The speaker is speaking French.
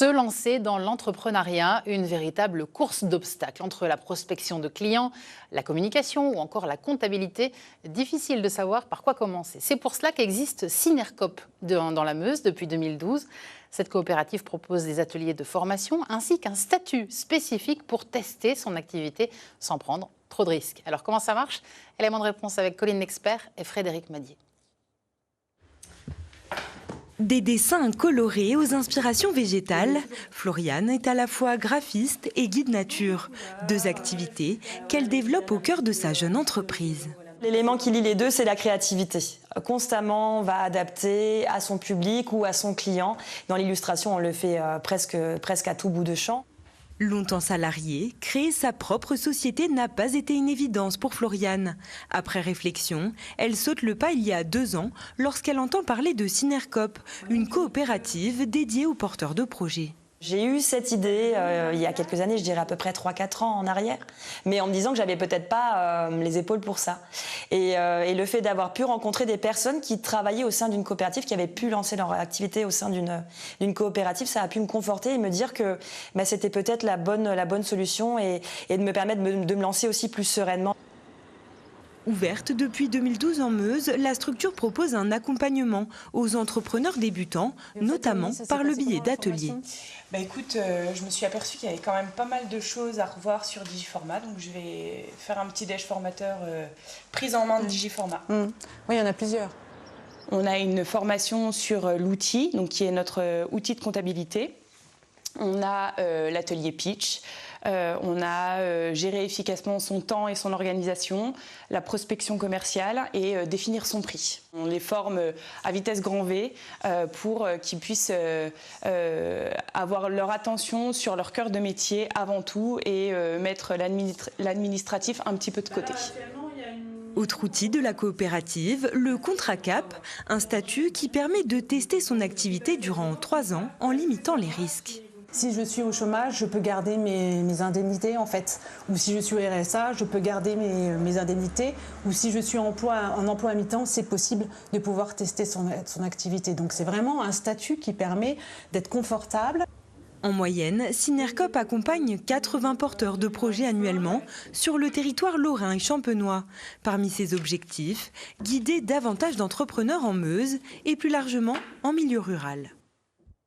Se lancer dans l'entrepreneuriat, une véritable course d'obstacles entre la prospection de clients, la communication ou encore la comptabilité. Difficile de savoir par quoi commencer. C'est pour cela qu'existe Synercoop dans la Meuse depuis 2012. Cette coopérative propose des ateliers de formation ainsi qu'un statut spécifique pour tester son activité sans prendre trop de risques. Alors comment ça marche? Élément de réponse avec Colline L'expert et Frédéric Madier. Des dessins colorés aux inspirations végétales, Floriane est à la fois graphiste et guide nature. Deux activités qu'elle développe au cœur de sa jeune entreprise. L'élément qui lie les deux, c'est la créativité. Constamment, on va adapter à son public ou à son client. Dans l'illustration, on le fait presque à tout bout de champ. Longtemps salariée, créer sa propre société n'a pas été une évidence pour Floriane. Après réflexion, elle saute le pas il y a 2 ans lorsqu'elle entend parler de Synercoop, une coopérative dédiée aux porteurs de projets. J'ai eu cette idée il y a quelques années, je dirais à peu près 3-4 ans en arrière, mais en me disant que j'avais peut-être pas les épaules pour ça. Et le fait d'avoir pu rencontrer des personnes qui travaillaient au sein d'une coopérative, qui avaient pu lancer leur activité au sein d'une coopérative, ça a pu me conforter et me dire que c'était peut-être la bonne solution et de me permettre de me lancer aussi plus sereinement. Ouverte depuis 2012 en Meuse, la structure propose un accompagnement aux entrepreneurs débutants, notamment par le biais d'ateliers. Écoute, je me suis aperçue qu'il y avait quand même pas mal de choses à revoir sur Digiformat, donc je vais faire un petit déj formateur prise en main de Digiformat. Oui, il y en a plusieurs. On a une formation sur l'outil, donc qui est notre outil de comptabilité. On a l'atelier pitch. On a géré efficacement son temps et son organisation, la prospection commerciale et définir son prix. On les forme à vitesse grand V pour qu'ils puissent avoir leur attention sur leur cœur de métier avant tout et mettre l'administratif un petit peu de côté. Autre outil de la coopérative, le contrat CAP, un statut qui permet de tester son activité durant 3 ans en limitant les risques. Si je suis au chômage, je peux garder mes indemnités en fait. Ou si je suis au RSA, je peux garder mes indemnités. Ou si je suis en emploi à mi-temps, c'est possible de pouvoir tester son activité. Donc c'est vraiment un statut qui permet d'être confortable. En moyenne, Synercoop accompagne 80 porteurs de projets annuellement sur le territoire lorrain et champenois. Parmi ses objectifs, guider davantage d'entrepreneurs en Meuse et plus largement en milieu rural.